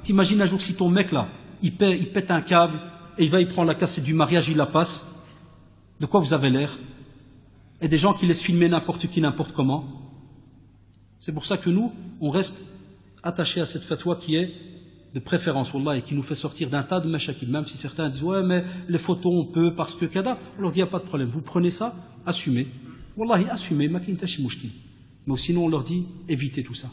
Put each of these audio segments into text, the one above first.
T'imagines un jour si ton mec là, il pète un câble et il prend la cassette du mariage, il la passe. De quoi vous avez l'air? Et des gens qui laissent filmer n'importe qui, n'importe comment. C'est pour ça que nous, on reste attachés à cette fatwa qui est de préférence, wallah, et qui nous fait sortir d'un tas de mashakil. Même si certains disent, ouais, mais les photos on peut parce que kada, on leur dit, il n'y a pas de problème. Vous prenez ça, assumez. Wallahi, assumez, ma kintashi mouchki. Mais sinon, on leur dit, évitez tout ça.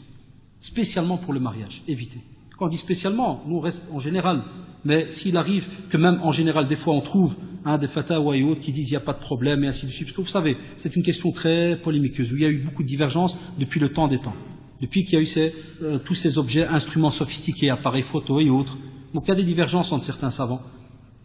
Spécialement pour le mariage, évitez. Quand on dit spécialement, nous on reste en général. Mais s'il arrive que même en général, des fois on trouve des fatawa et autres qui disent il n'y a pas de problème et ainsi de suite. Parce que vous savez, c'est une question très polémiqueuse où il y a eu beaucoup de divergences depuis le temps des temps. Depuis qu'il y a eu tous ces objets, instruments sophistiqués, appareils photo et autres. Donc il y a des divergences entre certains savants.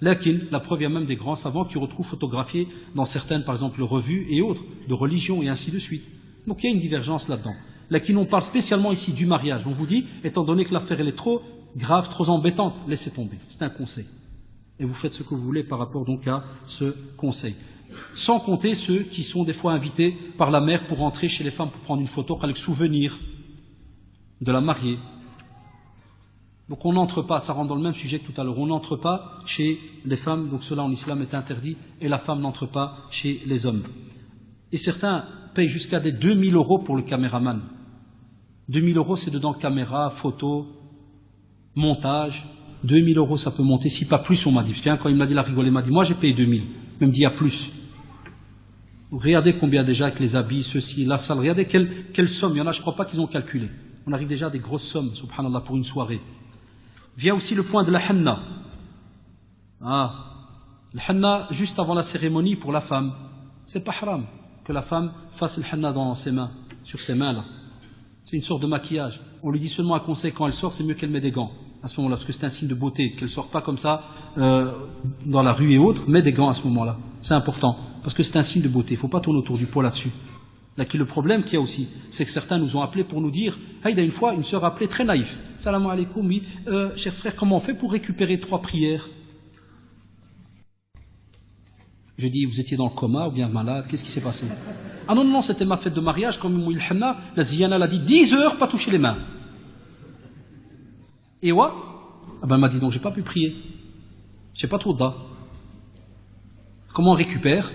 Lakin, la preuve, il y a même des grands savants que tu retrouves photographiés dans certaines, par exemple, revues et autres, de religion et ainsi de suite. Donc il y a une divergence là-dedans. Lakin, on parle spécialement ici du mariage. On vous dit, étant donné que l'affaire elle est trop grave, trop embêtante, laissez tomber. C'est un conseil. Et vous faites ce que vous voulez par rapport donc à ce conseil. Sans compter ceux qui sont des fois invités par la mère pour rentrer chez les femmes pour prendre une photo avec souvenir de la mariée. Donc on n'entre pas, ça rentre dans le même sujet que tout à l'heure, on n'entre pas chez les femmes, donc cela en islam est interdit, et la femme n'entre pas chez les hommes. Et certains payent jusqu'à des 2000 € pour le caméraman. 2000 € c'est dedans caméra, photo, montage. 2000 € ça peut monter, si pas plus on m'a dit. Parce que quand il m'a dit la rigolée, il m'a dit moi j'ai payé 2000. Il me dit il y a plus. Regardez combien déjà avec les habits, ceci, la salle, regardez quelle somme, il y en a je ne crois pas qu'ils ont calculé. On arrive déjà à des grosses sommes, subhanallah, pour une soirée. Vient aussi le point de la henna. Le henna juste avant la cérémonie pour la femme. C'est pas haram que la femme fasse le henna dans ses mains, sur ses mains là. C'est une sorte de maquillage. On lui dit seulement un conseil quand elle sort, c'est mieux qu'elle mette des gants à ce moment-là, parce que c'est un signe de beauté, qu'elle ne sorte pas comme ça dans la rue et autres, mets des gants à ce moment-là. C'est important, parce que c'est un signe de beauté. Il ne faut pas tourner autour du pot là-dessus. Là, le problème qu'il y a aussi, c'est que certains nous ont appelés pour nous dire, Haïda, une fois, une sœur a appelé très naïve. Salam alaikum, oui, cher frère, comment on fait pour récupérer 3 prières? Je dis, vous étiez dans le coma ou bien malade, qu'est-ce qui s'est passé? Ah non, non, c'était ma fête de mariage, comme il le henna, la ziyana l'a dit, 10 heures, pas toucher les mains. Et ouais, ah ben elle m'a dit donc j'ai pas pu prier, j'ai pas trop d'A. Comment on récupère?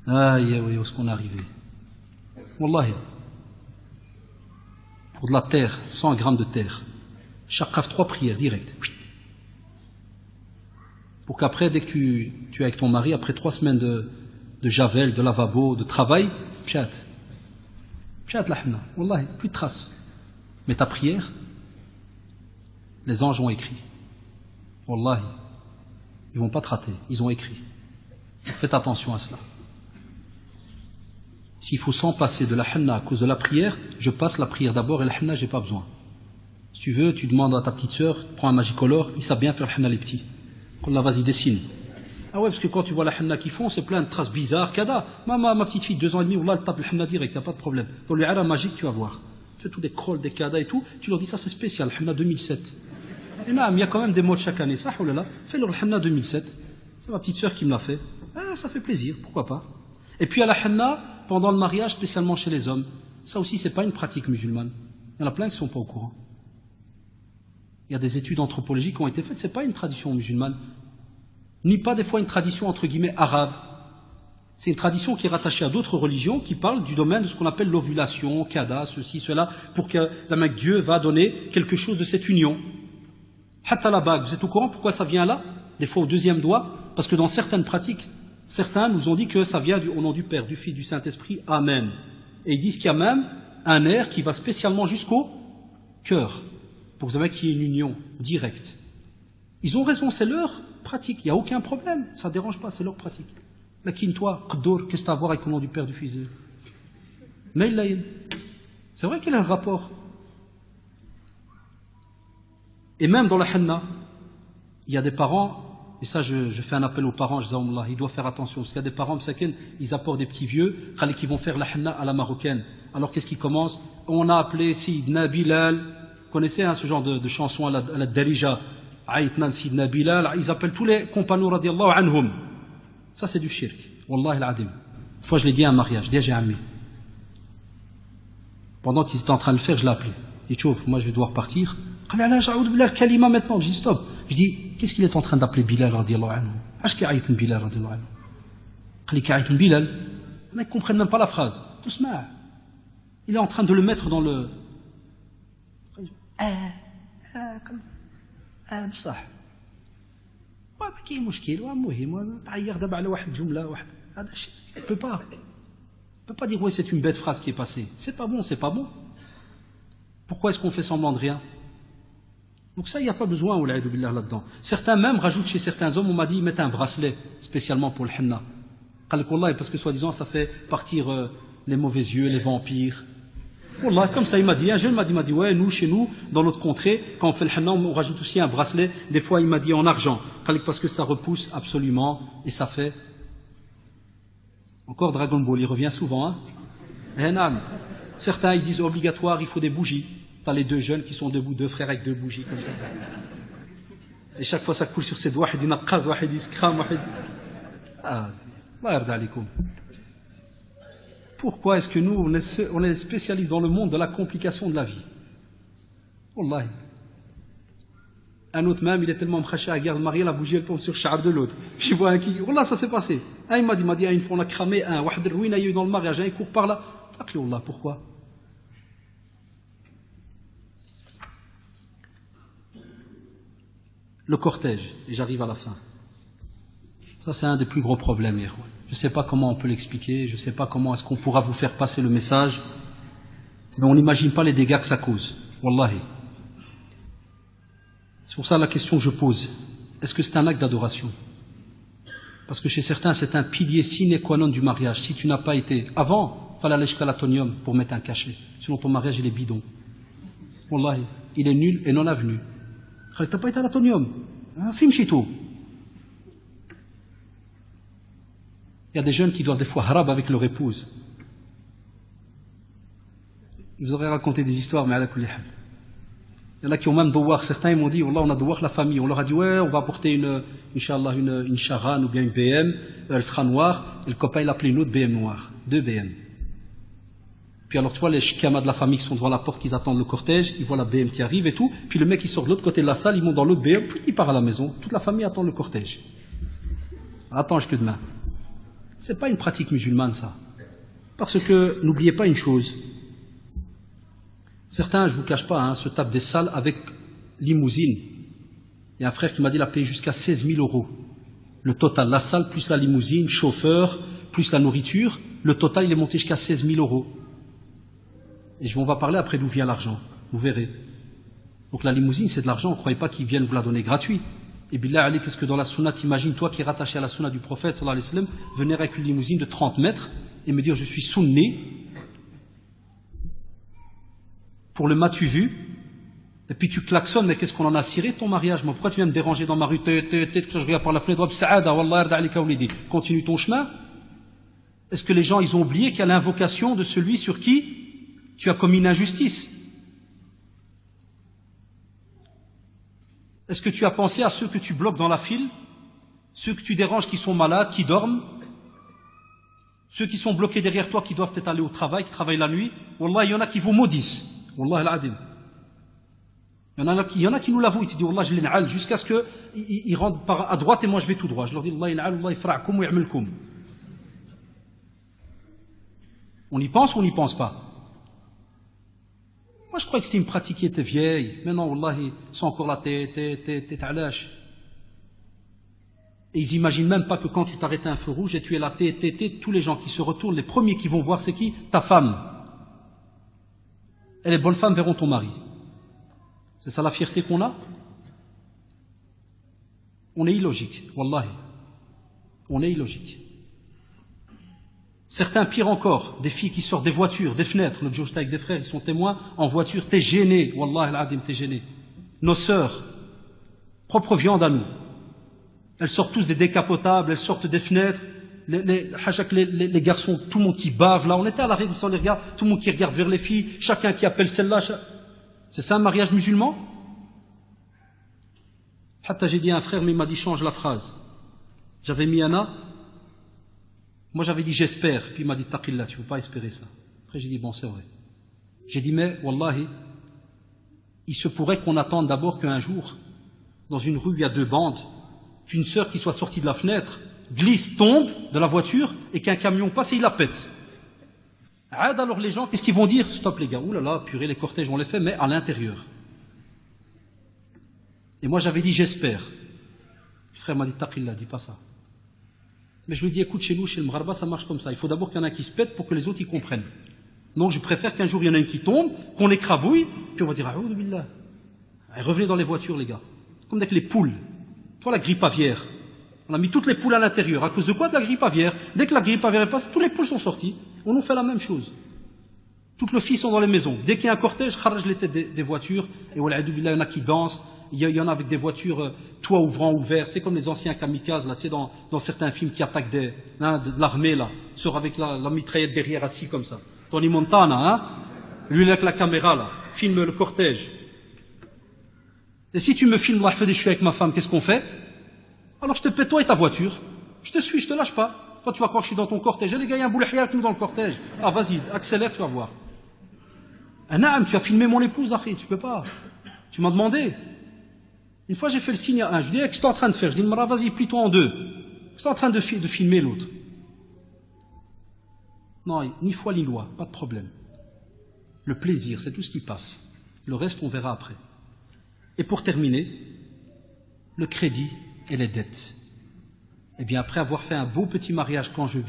Aïe, où est-ce qu'on est arrivé? Wallahi, pour de la terre, 100 grammes de terre, chaque raf 3 prières direct. Pour qu'après, dès que tu es avec ton mari, après 3 semaines de javel, de lavabo, de travail, pchat la henna, wallahi, plus de traces. Mais ta prière, les anges ont écrit. Wallahi, ils ne vont pas te rater, ils ont écrit. Faites attention à cela. S'il faut s'en passer de la henna à cause de la prière, je passe la prière d'abord et la henna, j'ai pas besoin. Si tu veux, tu demandes à ta petite sœur, prends un magicolore, il sait bien faire la henna les petits. Qu'on la vas-y dessine. Ah ouais, parce que quand tu vois la henna qu'ils font, c'est plein de traces bizarres, kada. Ma petite fille, 2 ans et demi, wallah, elle tape la henna direct, il n'y a pas de problème. Dans le hara magique, tu vas voir. Tu as tous des crolls, des kadas et tout, tu leur dis ça c'est spécial, henna 2007. Et non, il y a quand même des modes chaque année, ça, oh là là, fais-leur henna 2007. C'est ma petite sœur qui me l'a fait. Ah, ça fait plaisir, pourquoi pas. Et puis à la henna, pendant le mariage, spécialement chez les hommes, ça aussi c'est pas une pratique musulmane. Il y en a plein qui ne sont pas au courant. Il y a des études anthropologiques qui ont été faites, c'est pas une tradition musulmane, ni pas des fois une tradition entre guillemets arabe. C'est une tradition qui est rattachée à d'autres religions qui parlent du domaine de ce qu'on appelle l'ovulation, kada, ceci, cela, pour que Dieu va donner quelque chose de cette union. Hatta la bague, vous êtes au courant pourquoi ça vient là? Des fois au 2e doigt, parce que dans certaines pratiques, certains nous ont dit que ça vient au nom du Père, du Fils, du Saint-Esprit, Amen. Et ils disent qu'il y a même un nerf qui va spécialement jusqu'au cœur, pour que qu'il y ait une union directe. Ils ont raison, c'est leur pratique, il n'y a aucun problème, ça ne dérange pas, c'est leur pratique. Lakin toi, Qaddour, qu'est-ce que tu as à voir avec le nom du Père, du Fils? Mais c'est vrai qu'il y a un rapport. Et même dans la henna, il y a des parents, et ça je fais un appel aux parents, ils doivent faire attention, parce qu'il y a des parents, ils apportent des petits vieux, qui vont faire la henna à la marocaine. Alors qu'est-ce qui commence? On a appelé Sidna Bilal, vous connaissez ce genre de chanson à la Darija, Aïtnan Sidna Bilal, ils appellent tous les compagnons radiallahu anhum. Ça c'est du shirk, wallahi al-adim. Une fois je l'ai dit à un mariage, j'ai ami. Pendant qu'ils étaient en train de le faire, je l'ai appelé. Il dit, chauffe, moi je vais devoir partir. قال لي علاش عاود بالله الكلمة maintenant. Je dis stop. Je dis, qu'est-ce qu'il est en train d'appeler Bilal radiallahu anhu? علاش كيعيط من Bilal radiallahu anhu? قال لي كيعيط من Bilal. Les mecs ne comprennent même pas la phrase. Tout se met. Il est en train de le mettre dans le. بصح ما كاين مشكل المهم تعير دابا على واحد الجمله واحد هذا الشيء peut pas dire oui c'est une bête phrase qui est passée c'est pas bon pourquoi est-ce qu'on fait semblant de rien donc ça il n'y a pas besoin والعياذ بالله là-dedans certains même rajoutent chez certains hommes on m'a dit mettre un bracelet spécialement pour le henna قال لك والله parce que soi-disant ça fait partir les mauvais yeux les vampires. Wallah, comme ça, il m'a dit, un jeune m'a dit, ouais, nous, chez nous, dans notre contrée, quand on fait le henna, on rajoute aussi un bracelet, des fois, il m'a dit en argent, parce que ça repousse absolument, et ça fait. Encore Dragon Ball, il revient souvent, hein. Certains, ils disent obligatoire, il faut des bougies. T'as les deux jeunes qui sont debout, deux frères avec deux bougies, comme ça. Et chaque fois, ça coule sur ses doigts, il dit naqaz, il dit skram, il dit. Ah, Allah yarda alikoum. Pourquoi est-ce que nous, on est spécialistes dans le monde de la complication de la vie? Wallahi. Un autre même, il est tellement mkhaché à garde mariée, la bougie, elle tombe sur le char de l'autre. Puis je vois un qui, Wallah, ça s'est passé. Un, il m'a dit, une fois on a cramé un, wahd al-ruine, il y a eu dans le mariage, un, il court par là. Taqi Wallah, pourquoi? Le cortège, et j'arrive à la fin. Ça, c'est un des plus gros problèmes, hier. Je ne sais pas comment on peut l'expliquer, je ne sais pas comment est-ce qu'on pourra vous faire passer le message, mais on n'imagine pas les dégâts que ça cause. Wallahi. C'est pour ça la question que je pose. Est-ce que c'est un acte d'adoration? Parce que chez certains, c'est un pilier sine qua non du mariage. Si tu n'as pas été... Avant, il fallait aller jusqu'à l'atonium pour mettre un cachet. Sinon ton mariage, il est bidon. Wallahi. Il est nul et non avenu. Tu n'as pas été à l'atonium. Film chez tout. Il y a des jeunes qui doivent des fois harab avec leur épouse. Je vous aurais raconté des histoires, mais à la kulli hal. Il y en a qui ont même douar. Certains ils m'ont dit, Wallah, on a douar la famille. On leur a dit, ouais, on va apporter Inch'Allah, une Charan ou bien une BM. Elle sera noire. Et le copain, il a appelé une autre BM noire. 2 BM. Puis alors, tu vois, les shikamas de la famille qui sont devant la porte, qui attendent le cortège, ils voient la BM qui arrive et tout. Puis le mec, il sort de l'autre côté de la salle, ils montent dans l'autre BM, puis il part à la maison. Toute la famille attend le cortège. Attends, je peux demain. C'est pas une pratique musulmane, ça. Parce que, n'oubliez pas une chose. Certains, je vous cache pas, se tapent des salles avec limousine. Il y a un frère qui m'a dit qu'il a payé jusqu'à 16 000 €. Le total, la salle plus la limousine, chauffeur, plus la nourriture, le total, il est monté jusqu'à 16 000 €. Et on va parler après d'où vient l'argent. Vous verrez. Donc la limousine, c'est de l'argent. Ne croyez pas qu'ils viennent vous la donner gratuit. Et billah Ali, qu'est-ce que dans la sunna, t'imagines, toi qui es rattaché à la sunna du prophète, sallallahu alayhi wa sallam, venir avec une limousine de 30 mètres et me dire je suis sunni pour le m'as-tu vu? Et puis tu klaxonnes, mais qu'est-ce qu'on en a ciré ton mariage? Moi, pourquoi tu viens me déranger dans ma rue? Que je regarde par la fenêtre, continue ton chemin. Est-ce que les gens, ils ont oublié qu'il y a l'invocation de celui sur qui tu as commis une injustice? Est-ce que tu as pensé à ceux que tu bloques dans la file, ceux que tu déranges qui sont malades, qui dorment, ceux qui sont bloqués derrière toi, qui doivent peut-être aller au travail, qui travaillent la nuit? Wallah, il y en a qui vous maudissent. Wallah al-adim. Il y en a qui nous l'avouent, ils te disent Wallah, je l'ai jusqu'à ce qu'ils rentrent à droite et moi je vais tout droit. Je leur dis Allah yin'al, Allah yifra'akum wa ya'malkum. On y pense ou on n'y pense pas? Moi, je crois que c'était une pratique qui était vieille. Maintenant, Wallah, ils sont encore là, t'es à l'âge. Et ils n'imaginent même pas que quand tu t'arrêtes à un feu rouge et tu es là, tous les gens qui se retournent, les premiers qui vont voir, c'est qui? Ta femme. Et les bonnes femmes verront ton mari. C'est ça la fierté qu'on a? On est illogique, Wallahi. On est illogique. Certains, pire encore, des filles qui sortent des voitures, des fenêtres. L'autre jour, j'étais avec des frères, ils sont témoins, en voiture, t'es gêné, Wallah al-Adim, t'es gêné. Nos sœurs, propre viande à nous. Elles sortent tous des décapotables, elles sortent des fenêtres. Les garçons, tout le monde qui bave là, on était à l'arrêt, on les regarde, tout le monde qui regarde vers les filles, chacun qui appelle celle-là. C'est ça un mariage musulman? Hatta j'ai dit à un frère, mais il m'a dit change la phrase. J'avais mis Anna. Moi j'avais dit j'espère, puis il m'a dit taqillah, tu ne peux pas espérer ça. Après j'ai dit bon c'est vrai. J'ai dit mais wallahi, il se pourrait qu'on attende d'abord qu'un jour, dans une rue, il y a deux bandes, qu'une sœur qui soit sortie de la fenêtre glisse, tombe de la voiture et qu'un camion passe et il la pète. Alors les gens, qu'est-ce qu'ils vont dire? Stop les gars, oulala, purée, les cortèges on les fait, mais à l'intérieur. Et moi j'avais dit j'espère. Le frère m'a dit taqillah, dis pas ça. Mais je lui ai dit écoute, chez nous, chez le Mgharba, ça marche comme ça. Il faut d'abord qu'il y en ait un qui se pète pour que les autres y comprennent. Donc je préfère qu'un jour il y en ait un qui tombe, qu'on écrabouille, puis on va dire a'oudou billah. Revenez dans les voitures les gars. Comme avec les poules. Tu vois la grippe aviaire. On a mis toutes les poules à l'intérieur. À cause de quoi? De la grippe aviaire. Dès que la grippe aviaire passe, toutes les poules sont sorties. On nous fait la même chose. Toutes les filles sont dans les maisons. Dès qu'il y a un cortège, kharaj les têtes des voitures. Et il y en a qui dansent. Il y en a avec des voitures toit ouvrant, ouvert. Tu sais, comme les anciens kamikazes, là, tu sais, dans certains films qui attaquent de l'armée, là. Sort avec la mitraillette derrière, assis comme ça. Tony Montana, hein. Lui, avec la caméra, là. Filme le cortège. Et si tu me filmes, là, je suis avec ma femme, qu'est-ce qu'on fait? Alors je te pète toi et ta voiture. Je te suis, je te lâche pas. Toi, tu vas croire que je suis dans ton cortège. Et les gars, il y a un boulahia avec nous dans le cortège. Ah, vas-y, accélère, tu vas voir. Ah, naam, tu as filmé mon épouse, Akhi, tu peux pas. Tu m'as demandé. Une fois, j'ai fait le signe à un. Je dis, qu'est-ce que tu es en train de faire? Je dis, Mara, vas-y, plie-toi en deux. Qu'est-ce que tu es en train de filmer l'autre? Non, ni foi ni loi, pas de problème. Le plaisir, c'est tout ce qui passe. Le reste, on verra après. Et pour terminer, le crédit et les dettes. Eh bien, après avoir fait un beau petit mariage comme je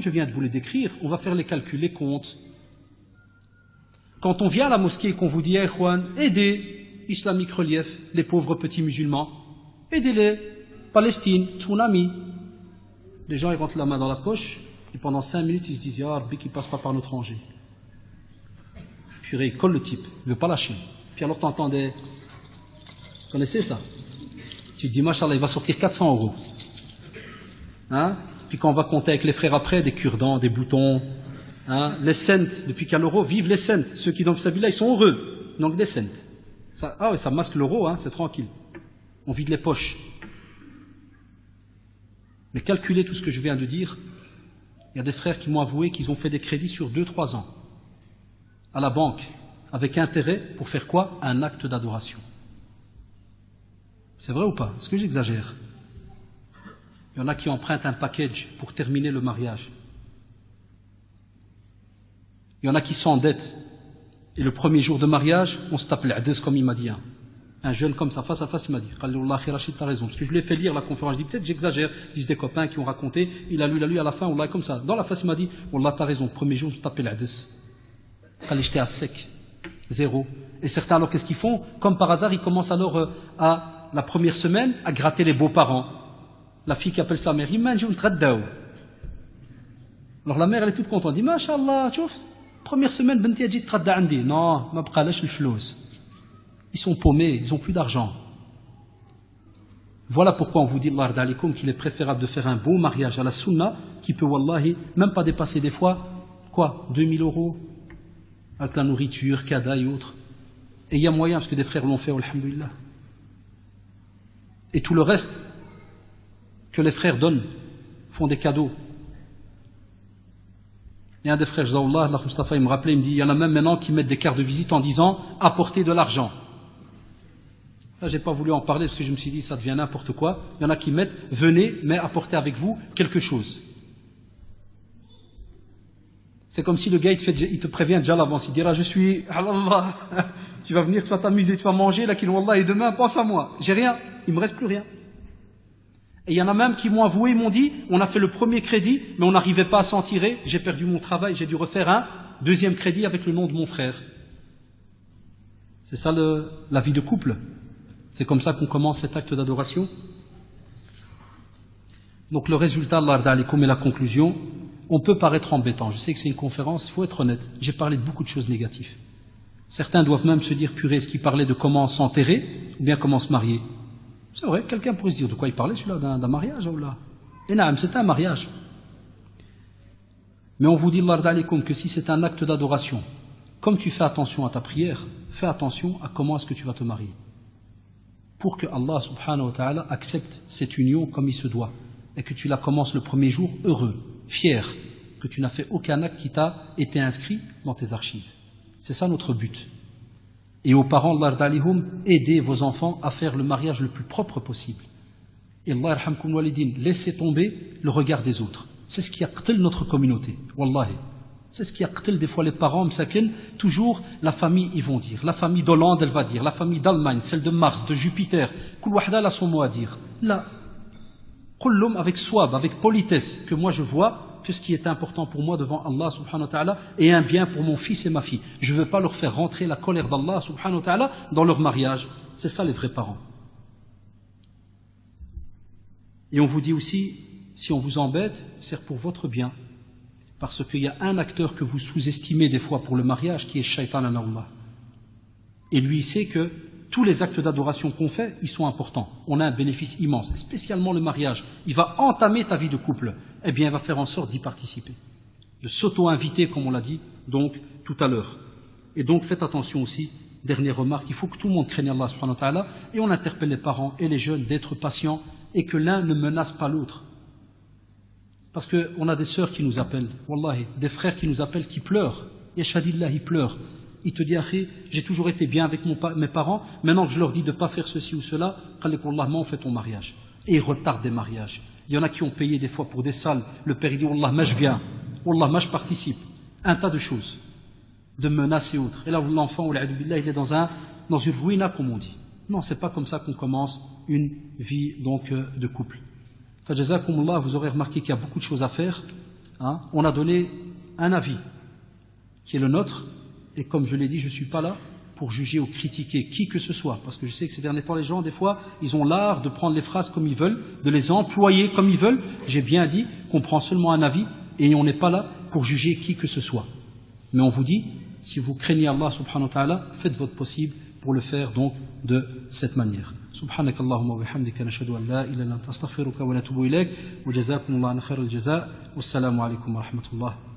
viens de vous le décrire, on va faire les calculs, les comptes. Quand on vient à la mosquée et qu'on vous dit, Ikhwan, aidez Islamique Relief, les pauvres petits musulmans, aidez-les, Palestine, tsunami. Les gens, ils rentrent la main dans la poche, et pendant 5 minutes, ils se disent, ah, Rabbi qui passe pas par notre rangée. Purée, il colle le type, il ne veut pas lâcher. Puis alors, t'entendais, vous connaissez ça? Tu te dis, machallah, il va sortir 400 €. Hein? Puis quand on va compter avec les frères après, des cure-dents, des boutons, hein? Les cents, depuis qu'il y a l'euro, vivent les cents. Ceux qui dans Sabila, ils sont heureux. Donc des cents. Ça, ah ouais, ça masque l'euro, hein, c'est tranquille. On vide les poches. Mais calculez tout ce que je viens de dire. Il y a des frères qui m'ont avoué qu'ils ont fait des crédits sur 2-3 ans à la banque, avec intérêt, pour faire quoi? Un acte d'adoration. C'est vrai ou pas? Est-ce que j'exagère? Il y en a qui empruntent un package pour terminer le mariage. Il y en a qui s'endettent. Et le premier jour de mariage, on se tape l'adès comme il m'a dit. Un jeune comme ça, face à face, il m'a dit, Khalilullah Khirachid, t'as raison. Parce que je lui ai fait lire la conférence. Je dis, peut-être j'exagère. Ils disent des copains qui ont raconté. Il a lu à la fin, on l'a comme ça. Dans la face, il m'a dit, Wallah, t'as raison. Premier jour, je tapais l'adès. Khalil, j'étais à sec. Zéro. Et certains, alors, qu'est-ce qu'ils font? Comme par hasard, ils commencent alors à la première semaine à gratter les beaux-parents. La fille qui appelle sa mère, alors la mère, elle est toute contente. Elle dit, Masha'Allah, tu vois, première semaine, benti a dit, non, ma bqalash le flous. Ils sont paumés, ils n'ont plus d'argent. Voilà pourquoi on vous dit, Allah d'alikum, qu'il est préférable de faire un beau mariage à la sunna, qui peut, wallahi, même pas dépasser des fois, quoi, 2000 €, avec la nourriture, kada et autres. Et il y a moyen, parce que des frères l'ont fait, alhamdulillah. Et tout le reste que les frères donnent, font des cadeaux. Il y a un des frères, Zawallah, Mustafa, il me rappelait, il me dit, il y en a même maintenant qui mettent des cartes de visite en disant, apportez de l'argent. Là, j'ai pas voulu en parler parce que je me suis dit, ça devient n'importe quoi. Il y en a qui mettent, venez, mais apportez avec vous quelque chose. C'est comme si le gars, il te prévient déjà à l'avance, il dira, je suis, Allah, tu vas venir, tu vas t'amuser, tu vas manger, là, qu'il Wallah, et demain, pense à moi. J'ai rien, il me reste plus rien. Et il y en a même qui m'ont avoué, ils m'ont dit, on a fait le premier crédit, mais on n'arrivait pas à s'en tirer, j'ai perdu mon travail, j'ai dû refaire un deuxième crédit avec le nom de mon frère. C'est ça la vie de couple. C'est comme ça qu'on commence cet acte d'adoration. Donc le résultat, Allah d'alikum, et la conclusion, on peut paraître embêtant. Je sais que c'est une conférence, il faut être honnête. J'ai parlé de beaucoup de choses négatives. Certains doivent même se dire, purée, est-ce qu'il parlait de comment s'enterrer ou bien comment se marier? C'est vrai, quelqu'un pourrait se dire de quoi il parlait celui-là, d'un mariage ou là. Et naam, c'est un mariage. Mais on vous dit, Allah d'alikum, que si c'est un acte d'adoration, comme tu fais attention à ta prière, fais attention à comment est-ce que tu vas te marier. Pour que Allah subhanahu wa ta'ala accepte cette union comme il se doit. Et que tu la commences le premier jour heureux, fier, que tu n'as fait aucun acte qui t'a été inscrit dans tes archives. C'est ça notre but. Et aux parents, Allah d'alihum, aidez vos enfants à faire le mariage le plus propre possible. Et Allah yarhamkum walidin, laissez tomber le regard des autres. C'est ce qui a qtil notre communauté, wallahi. C'est ce qui a qtil des fois les parents, msakin, toujours la famille, ils vont dire. La famille d'Hollande, elle va dire. La famille d'Allemagne, celle de Mars, de Jupiter. Kul wahda a son mot à dire. Là, kullum avec soif, avec politesse, que moi je vois que ce qui est important pour moi devant Allah subhanahu wa ta'ala est un bien pour mon fils et ma fille. Je ne veux pas leur faire rentrer la colère d'Allah subhanahu wa ta'ala dans leur mariage. C'est ça les vrais parents. Et on vous dit aussi, si on vous embête, c'est pour votre bien. Parce qu'il y a un acteur que vous sous-estimez des fois pour le mariage, qui est Shaitan an-Nawma. Et lui, il sait que tous les actes d'adoration qu'on fait, ils sont importants. On a un bénéfice immense, spécialement le mariage. Il va entamer ta vie de couple. Eh bien, il va faire en sorte d'y participer. De s'auto-inviter, comme on l'a dit, donc, tout à l'heure. Et donc, faites attention aussi. Dernière remarque, il faut que tout le monde craigne Allah subhanahu wa ta'ala. Et on interpelle les parents et les jeunes d'être patients et que l'un ne menace pas l'autre. Parce qu'on a des sœurs qui nous appellent, wallahi, des frères qui nous appellent, qui pleurent. Yashadillah, ils pleurent. Il te dit, Akhi, j'ai toujours été bien avec mes parents, maintenant que je leur dis de ne pas faire ceci ou cela, Khallikullah, on fait ton mariage. Et ils retardent des mariages. Il y en a qui ont payé des fois pour des salles. Le père il dit, Wallah, moi je viens. Wallah, moi je participe. Un tas de choses. De menaces et autres. Et là, l'enfant, il est dans une ruina, comme on dit. Non, c'est pas comme ça qu'on commence une vie donc de couple. Fajazakumullah, vous aurez remarqué qu'il y a beaucoup de choses à faire. Hein. On a donné un avis qui est le nôtre. Et comme je l'ai dit, je ne suis pas là pour juger ou critiquer qui que ce soit. Parce que je sais que ces derniers temps, les gens, des fois, ils ont l'art de prendre les phrases comme ils veulent, de les employer comme ils veulent. J'ai bien dit qu'on prend seulement un avis et on n'est pas là pour juger qui que ce soit. Mais on vous dit, si vous craignez Allah subhanahu wa ta'ala, faites votre possible pour le faire donc de cette manière. سبحانك اللهم وبحمدك نشهد أن لا إله إلا أنت نستغفرك ونتوب إليك وجزاكم الله عن خير الجزاء والسلام عليكم ورحمة الله